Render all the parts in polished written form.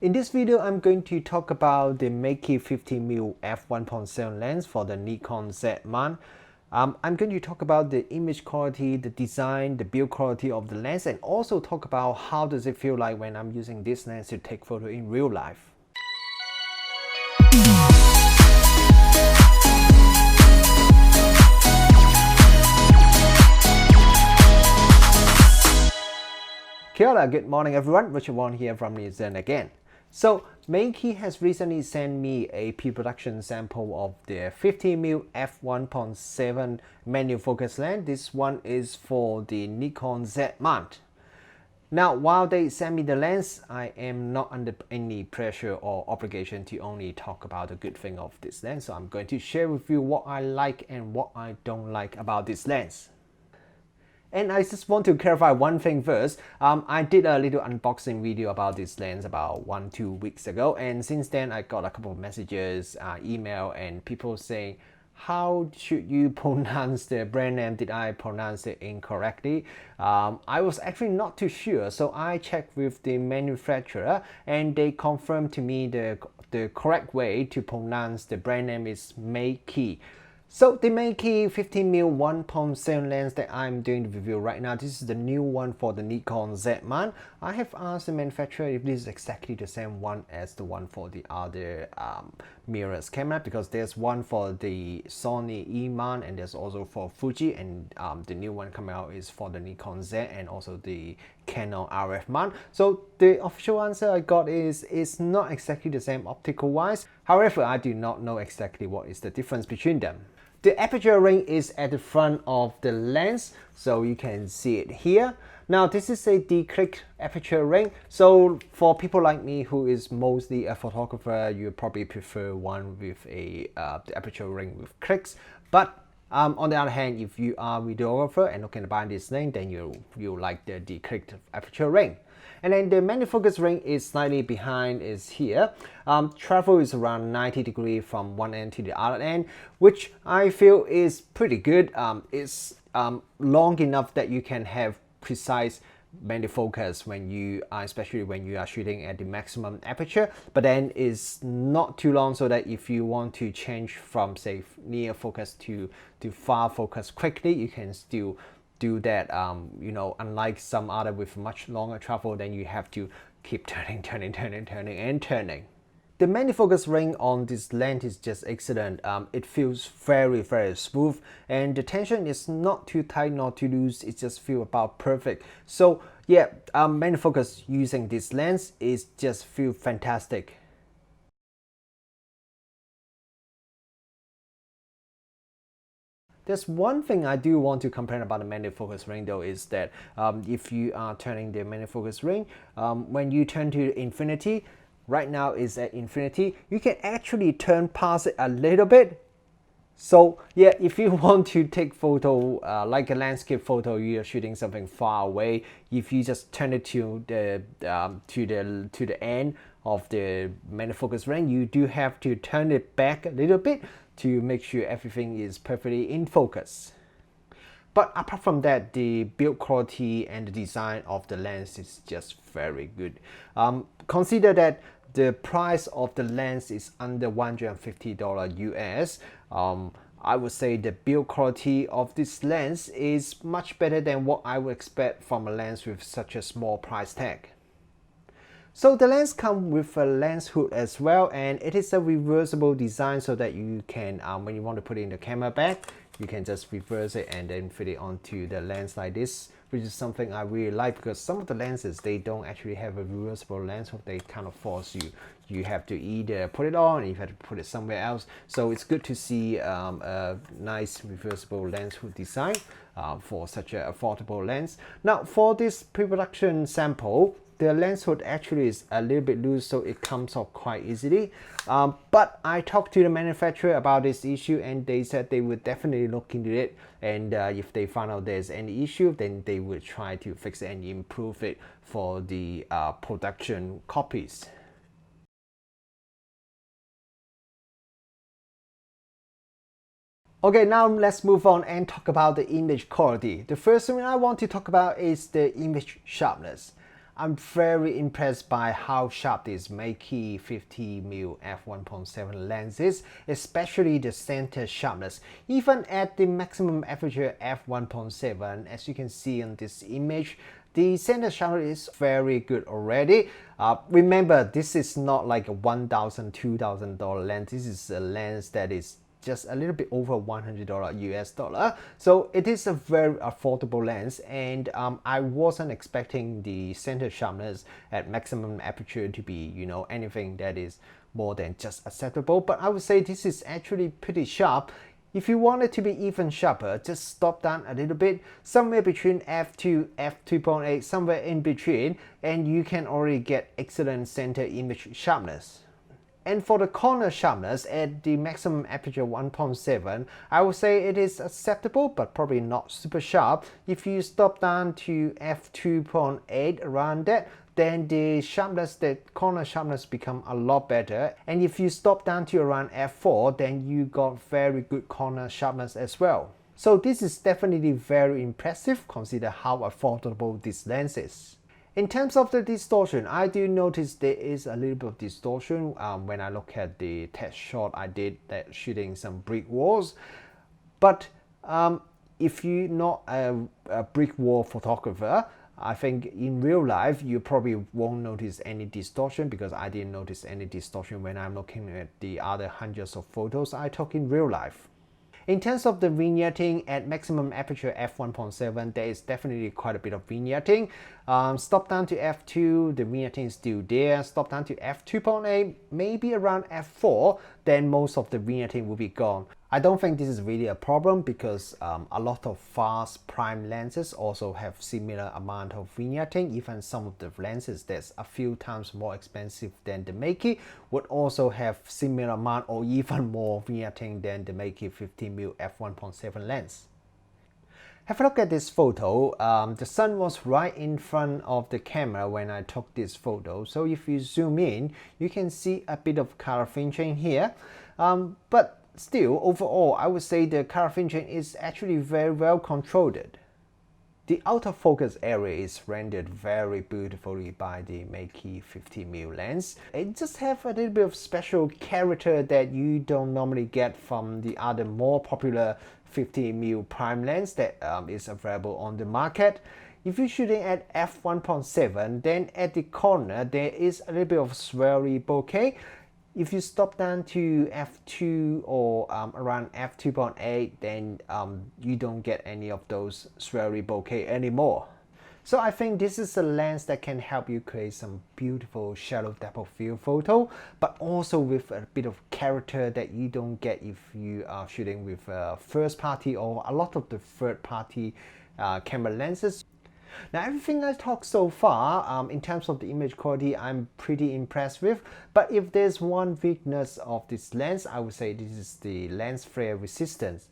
In this video, I'm going to talk about the Meike 50mm f1.7 lens for the Nikon Z mount. I'm going to talk about the image quality, the design, the build quality of the lens, and also talk about how does it feel like when I'm using this lens to take photo in real life. Kia ora, good morning everyone, Richard Wong here from New Zealand again. So Meike has recently sent me a pre-production sample of the 50mm f1.7 manual focus lens. This one is for the Nikon Z mount. Now, while they send me the lens, I am not under any pressure or obligation to only talk about the good thing of this lens. So I'm going to share with you what I like and what I don't like about this lens. And I just want to clarify one thing first. I did a little unboxing video about this lens about 1-2 weeks ago, and since then I got a couple of messages, email, and people saying, how should you pronounce the brand name? Did I pronounce it incorrectly? I was actually not too sure, so I checked with the manufacturer and they confirmed to me the correct way to pronounce the brand name is Meike. So the Meike 50mm 1.7 lens that I'm doing the review right now, this is the new one for the Nikon Z mount. I have asked the manufacturer if this is exactly the same one as the one for the other mirrorless camera, because there's one for the Sony E mount and there's also for Fuji, and the new one coming out is for the Nikon Z and also the Canon RF mount. So the official answer I got is it's not exactly the same optical wise. However, I do not know exactly what is the difference between them. The aperture ring is at the front of the lens, so you can see it here. Now this is a declick aperture ring, so for people like me who is mostly a photographer, you probably prefer one with a the aperture ring with clicks. But on the other hand, if you are a videographer and looking to buy this lens, then you like the declicked aperture ring. And then the manual focus ring is slightly behind, is here. Travel is around 90 degrees from one end to the other end, which I feel is pretty good. It's long enough that you can have precise manual focus when you especially when you are shooting at the maximum aperture, but then it's not too long so that if you want to change from say near focus to far focus quickly, you can still do that. You know, unlike some other with much longer travel, then you have to keep turning. The manual focus ring on this lens is just excellent. It feels very smooth, and the tension is not too tight, not too loose. It just feels about perfect. So yeah, manual focus using this lens is just feel fantastic. There's one thing I do want to complain about the manual focus ring though, is that if you are turning the manual focus ring, when you turn to infinity, right now is at infinity, you can actually turn past it a little bit. So yeah, if you want to take photo like a landscape photo, you're shooting something far away, if you just turn it to the end of the manual focus ring, you do have to turn it back a little bit to make sure everything is perfectly in focus. But apart from that, the build quality and the design of the lens is just very good. Consider that the price of the lens is under $150 US. I would say the build quality of this lens is much better than what I would expect from a lens with such a small price tag. So the lens comes with a lens hood as well, and it is a reversible design so that you can, when you want to put it in the camera bag, you can just reverse it and then fit it onto the lens like this, which is something I really like, because some of the lenses, they don't actually have a reversible lens hood. They kind of force you. You have to either put it on, or you have to put it somewhere else. So it's good to see a nice reversible lens hood design for such an affordable lens. Now for this pre-production sample, the lens hood actually is a little bit loose, so it comes off quite easily. But I talked to the manufacturer about this issue, and they said they would definitely look into it, and if they find out there's any issue, then they would try to fix it and improve it for the production copies. Okay, now let's move on and talk about the image quality. The first thing I want to talk about is the image sharpness. I'm very impressed by how sharp this Meike 50mm f1.7 lens is, especially the center sharpness. Even at the maximum aperture f1.7, as you can see in this image, the center sharpness is very good already. Remember, this is not like a $1,000, $2,000 lens. This is a lens that is just a little bit over $100 US dollar. So it is a very affordable lens, and I wasn't expecting the center sharpness at maximum aperture to be, you know, anything that is more than just acceptable. But I would say this is actually pretty sharp. If you want it to be even sharper, just stop down a little bit, somewhere between f2, f2.8, somewhere in between, and you can already get excellent center image sharpness. And for the corner sharpness at the maximum aperture 1.7, I would say it is acceptable, but probably not super sharp. If you stop down to f2.8 around that, then the sharpness, the corner sharpness become a lot better. And if you stop down to around f4, then you got very good corner sharpness as well. So this is definitely very impressive, consider how affordable this lens is. In terms of the distortion, I do notice there is a little bit of distortion when I look at the test shot I did that shooting some brick walls. But if you're not a brick wall photographer, I think in real life you probably won't notice any distortion, because I didn't notice any distortion when I'm looking at the other hundreds of photos I took in real life. In terms of the vignetting at maximum aperture f1.7, there is definitely quite a bit of vignetting. Stop down to f2, the vignetting is still there. Stop down to f2.8, maybe around f4, then most of the vignetting will be gone. I don't think this is really a problem, because a lot of fast prime lenses also have similar amount of vignetting. Even some of the lenses that's a few times more expensive than the Meike would also have similar amount or even more vignetting than the Meike 50mm f1.7 lens. Have a look at this photo. The sun was right in front of the camera when I took this photo. So if you zoom in, you can see a bit of color finishing here. But still, overall, I would say the color finishing is actually very well controlled. The out of focus area is rendered very beautifully by the Meike 50mm lens. It just have a little bit of special character that you don't normally get from the other more popular 50mm prime lens that is available on the market. If you're shooting at f1.7, then at the corner there is a little bit of swirly bokeh. If you stop down to f2 or around f2.8, then you don't get any of those swirly bokeh anymore. So I think this is a lens that can help you create some beautiful shallow depth of field photo, but also with a bit of character that you don't get if you are shooting with first party or a lot of the third party camera lenses. Now, everything I talked so far, in terms of the image quality, I'm pretty impressed with. But if there's one weakness of this lens, I would say this is the lens flare resistance.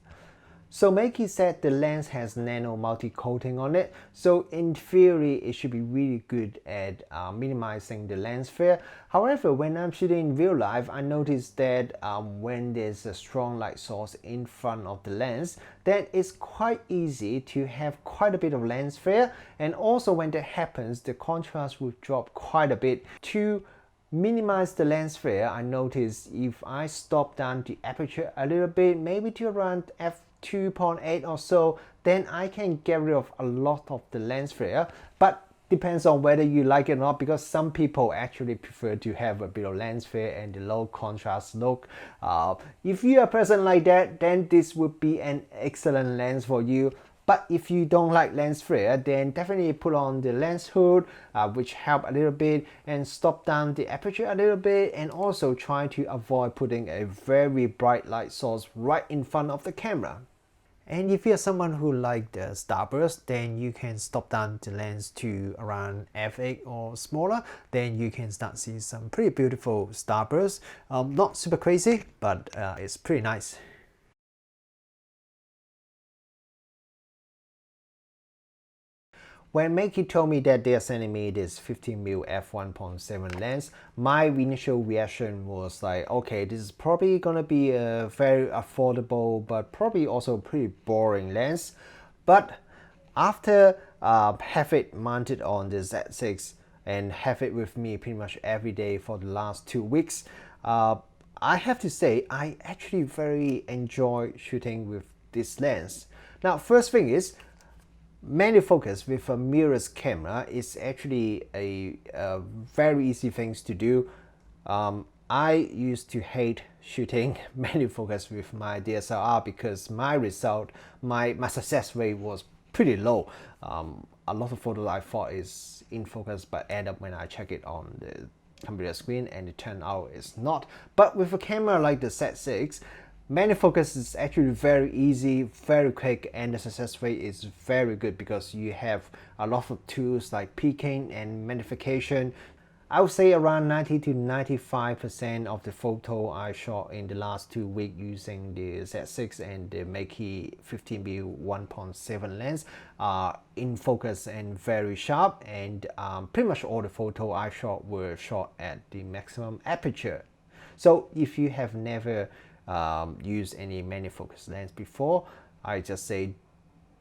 So Meike said the lens has nano multi-coating on it, so in theory it should be really good at minimizing the lens flare. However, when I'm shooting in real life, I noticed that when there's a strong light source in front of the lens, then it's quite easy to have quite a bit of lens flare, and also when that happens, the contrast will drop quite a bit. To minimize the lens flare, I noticed if I stop down the aperture a little bit, maybe to around f2.8 or so, then I can get rid of a lot of the lens flare. But depends on whether you like it or not, because some people actually prefer to have a bit of lens flare and the low contrast look. If you're a person like that, then this would be an excellent lens for you. But if you don't like lens flare, then definitely put on the lens hood, which help a little bit, and stop down the aperture a little bit, and also try to avoid putting a very bright light source right in front of the camera. And if you're someone who likes the starburst, then you can stop down the lens to around f8 or smaller. Then you can start seeing some pretty beautiful starbursts. Not super crazy, but it's pretty nice. When Meike told me that they're sending me this 50mm f1.7 lens, my initial reaction was like, okay, this is probably gonna be a very affordable but probably also pretty boring lens. But after have it mounted on the Z6, and have it with me pretty much every day for the last 2 weeks. I have to say I actually very enjoy shooting with this lens. Now, first thing is, manual focus with a mirrorless camera is actually a very easy thing to do. I used to hate shooting manual focus with my DSLR because my result, my success rate was pretty low. A lot of photos I thought is in focus, but end up when I check it on the computer screen and it turned out it's not. But with a camera like the Z6, manual focus is actually very easy, very quick, and the success rate is very good because you have a lot of tools like peaking and magnification. I would say around 90 to 95% of the photo I shot in the last 2 weeks using the Z6 and the Meike 15mm 1.7 lens are in focus and very sharp, and pretty much all the photo I shot were shot at the maximum aperture. So if you have never used any manual focus lens before, I just say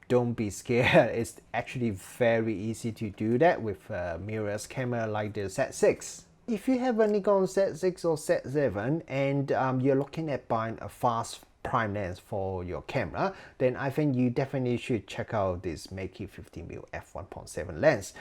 don't be scared. It's actually very easy to do that with a mirrorless camera like the Z6. If you have a Nikon Z6 or Z7 and you're looking at buying a fast prime lens for your camera, then I think you definitely should check out this Meike 15mm f1.7 lens.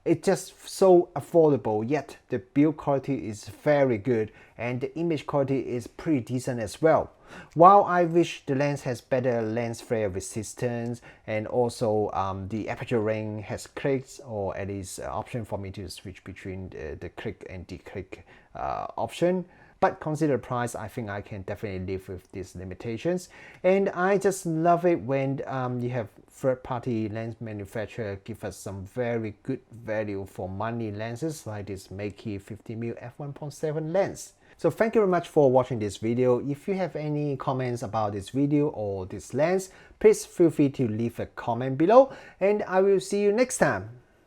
It's just so affordable, yet the build quality is very good and the image quality is pretty decent as well. While I wish the lens has better lens flare resistance and also the aperture ring has clicks, or at least option for me to switch between the click and declick option. But consider price, I think I can definitely live with these limitations. And I just love it when you have third-party lens manufacturer give us some very good value for money lenses like this Meike 50mm f1.7 lens. So thank you very much for watching this video. If you have any comments about this video or this lens, please feel free to leave a comment below, and I will see you next time.